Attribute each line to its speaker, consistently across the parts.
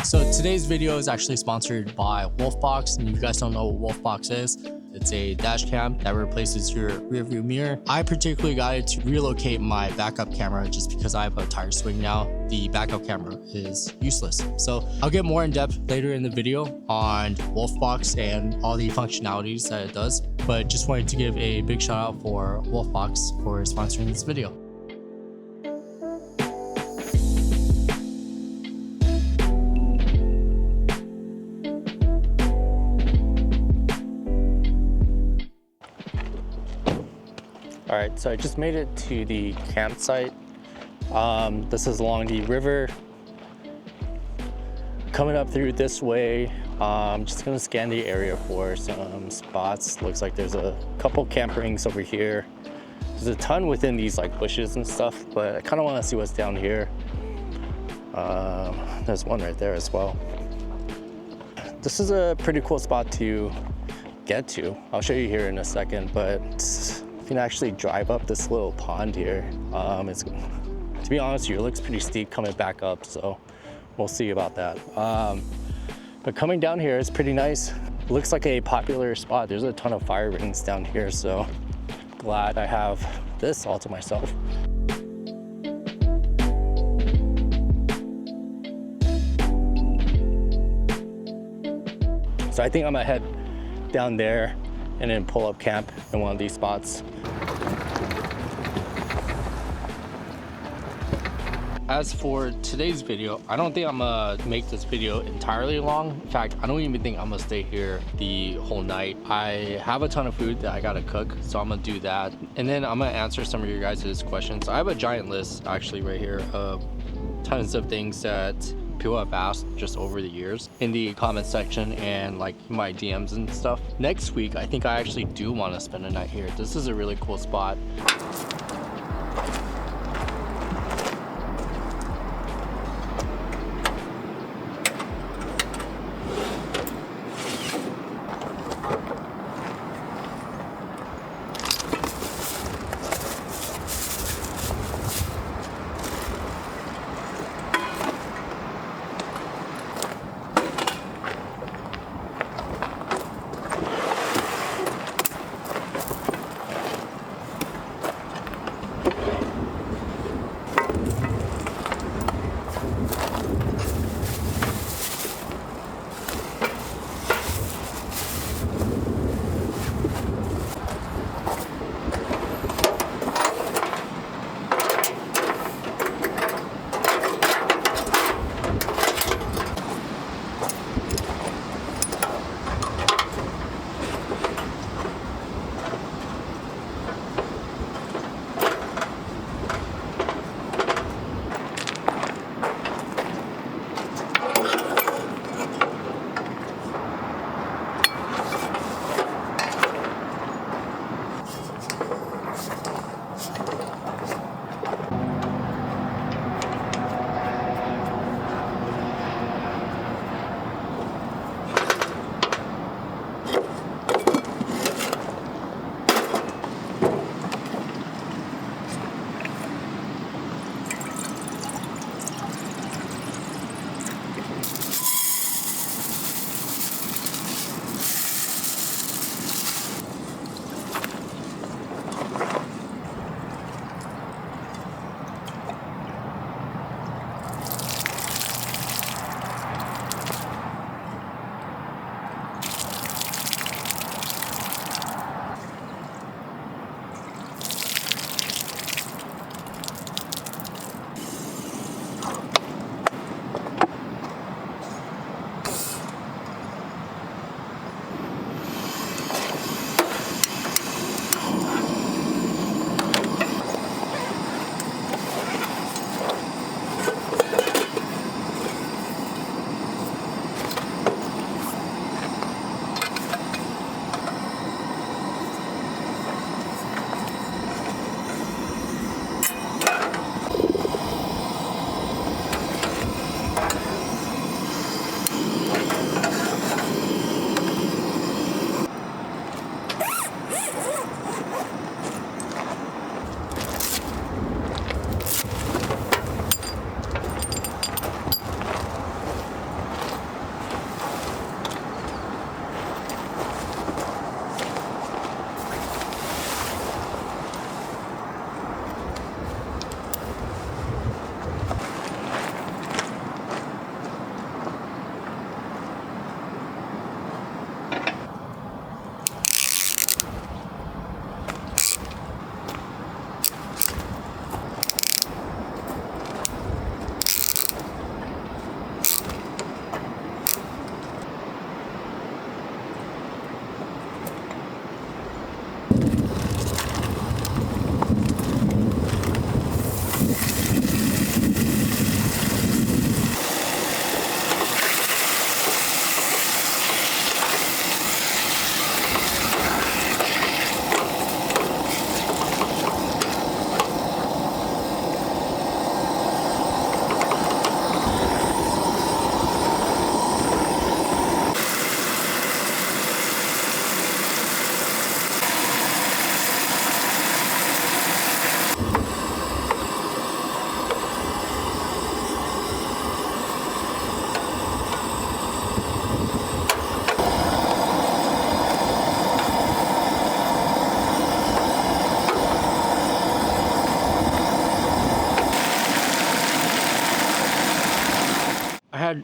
Speaker 1: So today's video is actually sponsored by Wolfbox, and if you guys don't know what Wolfbox is, it's a dash cam that replaces your rear view mirror. I particularly got it to relocate my backup camera just because I have a tire swing now. The backup camera is useless. So I'll get more in depth later in the video on Wolfbox and all the functionalities that it does. But just wanted to give a big shout out for Wolfbox for sponsoring this video. All right, so I just made it to the campsite. This is along the river. Coming up through this way, I'm just gonna scan the area for some spots. Looks like there's a couple camp rings over here. There's a ton within these like bushes and stuff, but I kind of want to see what's down here. There's one right there as well. This is a pretty cool spot to get to. I'll show you here in a second, but you can actually drive up this little pond here. To be honest with you, it looks pretty steep coming back up, so we'll see about that. But coming down here is pretty nice. It looks like a popular spot. There's a ton of fire rings down here, so glad I have this all to myself. So I think I'm gonna head down there and then pull up camp in one of these spots. As for today's video, I don't think I'm gonna make this video entirely long. In fact, I don't even think I'm gonna stay here the whole night. I have a ton of food that I gotta cook, so I'm gonna do that. And then I'm gonna answer some of your guys' questions. I have a giant list actually right here of tons of things that people have asked just over the years in the comment section and like my DMs and stuff. Next week, I think I actually do want to spend a night here. This is a really cool spot.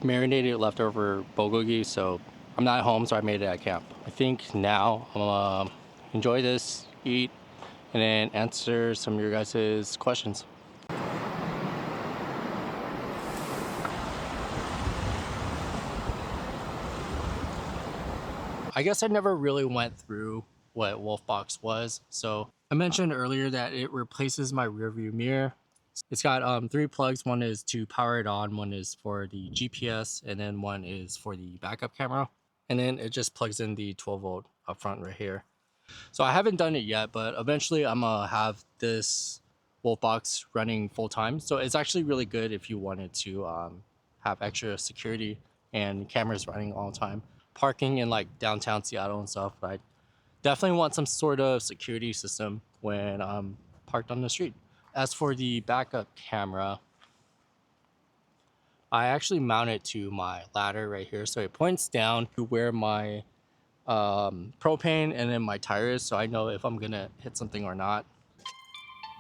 Speaker 1: marinated leftover bulgogi, so I'm not at home, so I made it at camp. I think now I'm gonna enjoy this, eat, and then answer some of your guys' questions. I guess I never really went through what Wolfbox was. So I mentioned earlier that it replaces my rearview mirror. It's got 3 plugs. One is to power it on, one is for the GPS, and then one is for the backup camera. And then it just plugs in the 12 volt up front right here. So I haven't done it yet, but eventually I'm gonna have this Wolfbox running full time. So it's actually really good if you wanted to have extra security and cameras running all the time. Parking in like downtown Seattle and stuff, but I definitely want some sort of security system when I'm parked on the street. As for the backup camera, I actually mount it to my ladder right here. So it points down to where my propane and then my tire is, so I know if I'm gonna hit something or not.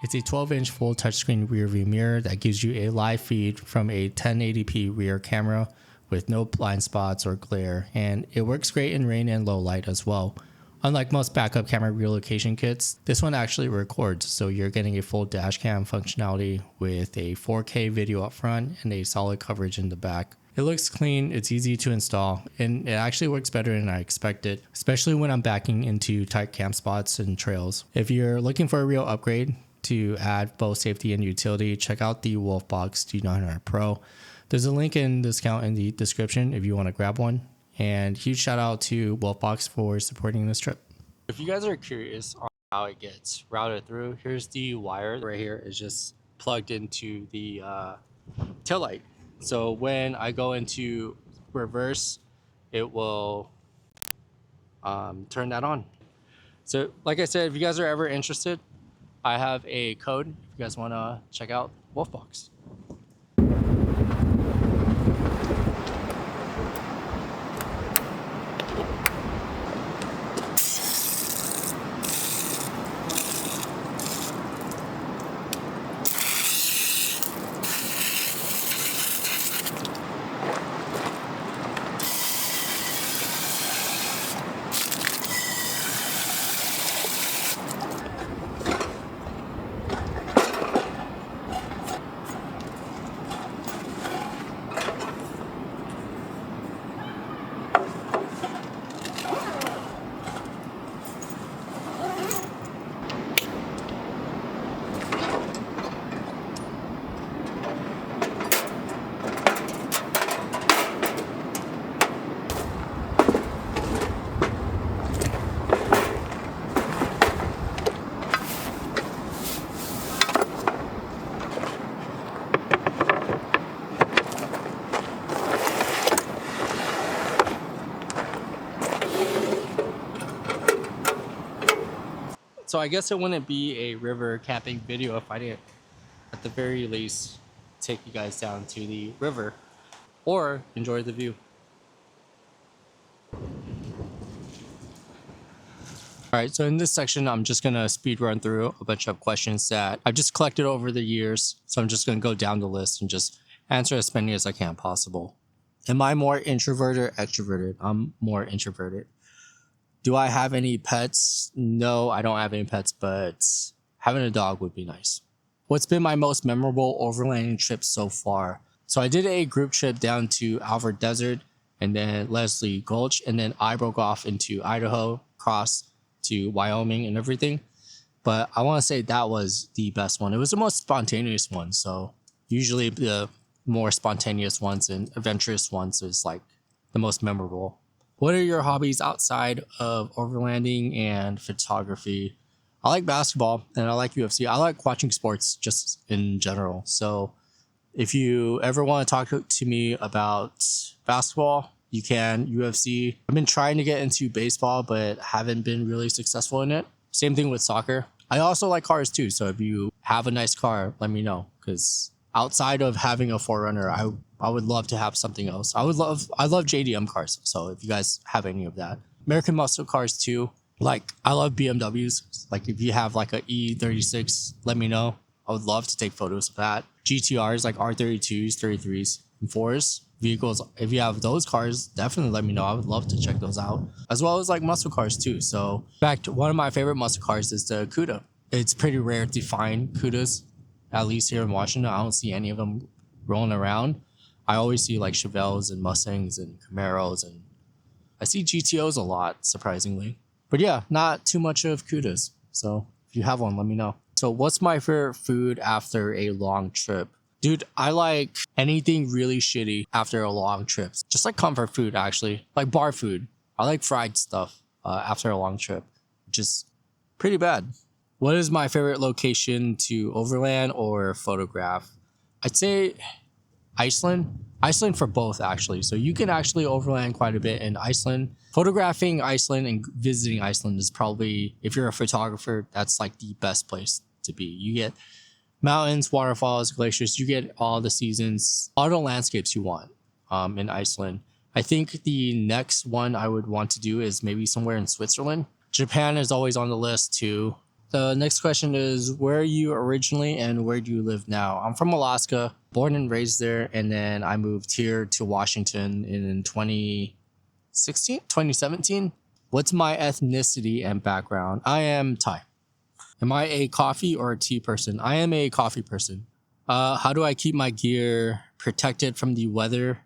Speaker 1: It's a 12-inch full touchscreen rear view mirror that gives you a live feed from a 1080p rear camera with no blind spots or glare, and it works great in rain and low light as well. Unlike most backup camera relocation kits, this one actually records, so you're getting a full dashcam functionality with a 4K video up front and a solid coverage in the back. It looks clean, it's easy to install, and it actually works better than I expected, especially when I'm backing into tight camp spots and trails. If you're looking for a real upgrade to add both safety and utility, check out the Wolfbox G900 Pro. There's a link in discount in the description if you want to grab one. And huge shout out to Wolfbox for supporting this trip. If you guys are curious on how it gets routed through, here's the wire right here. Is just plugged into the tail light. So when I go into reverse, it will turn that on. So like I said, if you guys are ever interested, I have a code if you guys want to check out Wolfbox. So I guess it wouldn't be a river camping video if I didn't, at the very least, take you guys down to the river or enjoy the view. Alright, so in this section, I'm just going to speed run through a bunch of questions that I've just collected over the years. So I'm just going to go down the list and just answer as many as I can possible. Am I more introverted or extroverted? I'm more introverted. Do I have any pets? No, I don't have any pets, but having a dog would be nice. What's been my most memorable overlanding trip so far? So I did a group trip down to Alvord Desert and then Leslie Gulch, and then I broke off into Idaho, crossed to Wyoming and everything. But I want to say that was the best one. It was the most spontaneous one. So usually the more spontaneous ones and adventurous ones is like the most memorable. What are your hobbies outside of overlanding and photography? I like basketball and I like UFC. I like watching sports just in general. So if you ever want to talk to me about basketball, you can. UFC. I've been trying to get into baseball, but haven't been really successful in it. Same thing with soccer. I also like cars too. So if you have a nice car, let me know. Because outside of having a 4Runner, I would love to have something else. I love JDM cars. So if you guys have any of that, American muscle cars too. Like I love BMWs. Like if you have like a E36, let me know. I would love to take photos of that. GTRs like R32s, 33s, and 4s. vehicles, if you have those cars, definitely let me know. I would love to check those out, as well as like muscle cars too. So in fact, one of my favorite muscle cars is the Cuda. It's pretty rare to find Cudas, at least here in Washington. I don't see any of them rolling around. I always see like Chevelles and Mustangs and Camaros, and I see GTOs a lot, surprisingly. But yeah, not too much of Cudas. So if you have one, let me know. So what's my favorite food after a long trip? Dude, I like anything really shitty after a long trip. Just like comfort food, actually. Like bar food. I like fried stuff after a long trip. Just pretty bad. What is my favorite location to overland or photograph? I'd say Iceland. Iceland for both, actually. So you can actually overland quite a bit in Iceland. Photographing Iceland and visiting Iceland is probably, if you're a photographer, that's like the best place to be. You get mountains, waterfalls, glaciers. You get all the seasons, all the landscapes you want in Iceland. I think the next one I would want to do is maybe somewhere in Switzerland. Japan is always on the list too. The next question is, where are you originally and where do you live now? I'm from Alaska, born and raised there, and then I moved here to Washington in 2017. What's my ethnicity and background? I am Thai. Am I a coffee or a tea person? I am a coffee person. How do I keep my gear protected from the weather?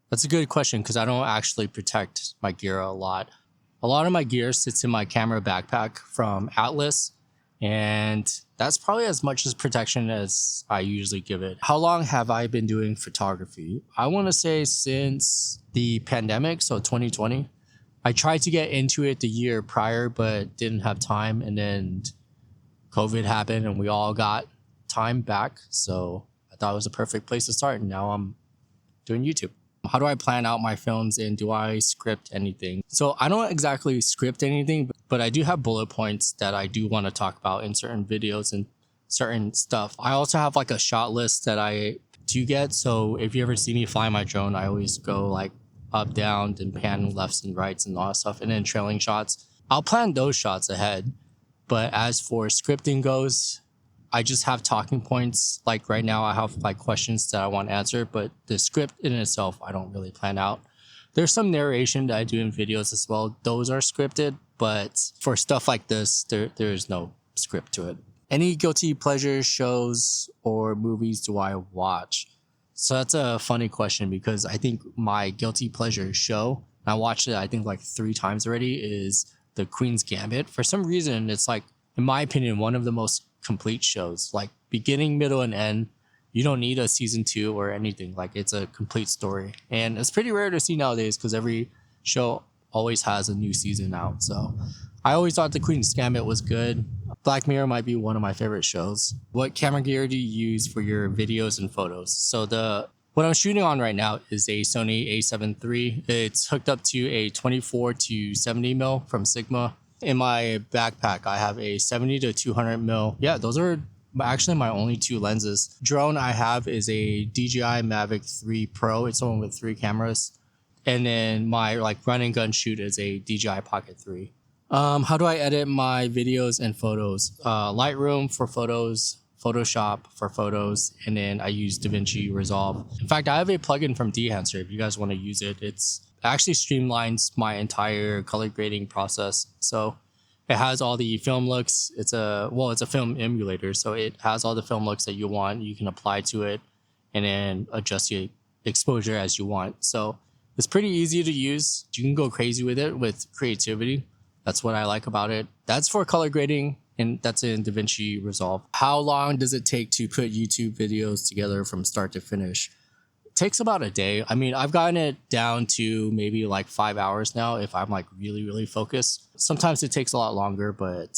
Speaker 1: That's a good question because I don't actually protect my gear a lot. A lot of my gear sits in my camera backpack from Atlas, and that's probably as much as protection as I usually give it. How long have I been doing photography? I want to say since the pandemic, so 2020. I tried to get into it the year prior, but didn't have time, and then COVID happened and we all got time back. So I thought it was a perfect place to start, and now I'm doing YouTube. How do I plan out my films and do I script anything? So I don't exactly script anything, but I do have bullet points that I do want to talk about in certain videos and certain stuff. I also have like a shot list that I do get. So if you ever see me fly my drone, I always go like up, down, and pan lefts and rights and all that stuff. And then trailing shots. I'll plan those shots ahead. But as for scripting goes, I just have talking points. Like right now, I have like questions that I want answered, but the script in itself, I don't really plan out. There's some narration that I do in videos as well. Those are scripted, but for stuff like this, there's no script to it. Any guilty pleasure shows or movies do I watch? So that's a funny question because I think my guilty pleasure show, and I watched it I think like 3 times already, is The Queen's Gambit. For some reason, it's like, in my opinion, one of the most complete shows, like beginning, middle, and end. You don't need a season 2 or anything. Like, it's a complete story, and it's pretty rare to see nowadays because every show always has a new season out. So I always thought The Queen's Gambit was good. Black Mirror might be one of my favorite shows. What camera gear do you use for your videos and photos? So what I'm shooting on right now is a Sony a7 III. It's hooked up to a 24 to 70 mil from Sigma. In my backpack, I have a 70 to 200 mil. Yeah, those are actually my only 2 lenses. Drone I have is a DJI Mavic 3 Pro. It's the one with 3 cameras. And then my like run and gun shoot is a DJI Pocket 3. How do I edit my videos and photos? Lightroom for photos, Photoshop for photos, and then I use DaVinci Resolve. In fact, I have a plugin from Dehancer if you guys want to use it. It actually streamlines my entire color grading process. So it has all the film looks. It's a film emulator, so it has all the film looks that you want. You can apply to it and then adjust the exposure as you want. So it's pretty easy to use. You can go crazy with it with creativity. That's what I like about it. That's for color grading, and that's in DaVinci Resolve. How long does it take to put YouTube videos together from start to finish? It takes about a day. I mean, I've gotten it down to maybe like 5 hours now if I'm like really, really focused. Sometimes it takes a lot longer, but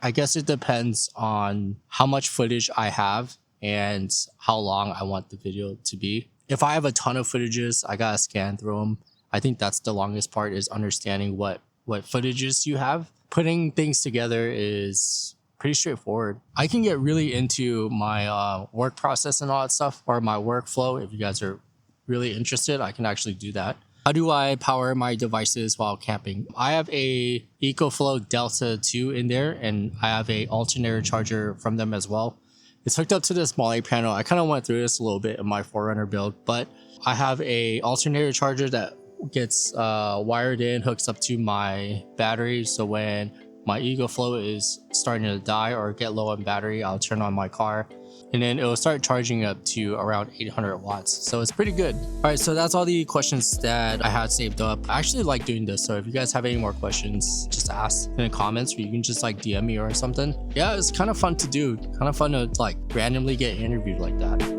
Speaker 1: I guess it depends on how much footage I have and how long I want the video to be. If I have a ton of footages, I gotta scan through them. I think that's the longest part, is understanding what footages you have. Putting things together is pretty straightforward. I can get really into my work process and all that stuff, or my workflow. If you guys are really interested, I can actually do that. How do I power my devices while camping? I have a EcoFlow Delta 2 in there, and I have a alternator charger from them as well. It's hooked up to this Molly panel. I kind of went through this a little bit in my 4Runner build, but I have a alternator charger that gets wired in, hooks up to my battery. So when my EcoFlow is starting to die or get low on battery, I'll turn on my car and then it will start charging up to around 800 watts. So it's pretty good. All right, so that's all the questions that I had saved up. I actually like doing this. So if you guys have any more questions, just ask in the comments, or you can just like DM me or something. Yeah, it's kind of fun to do. Kind of fun to like randomly get interviewed like that.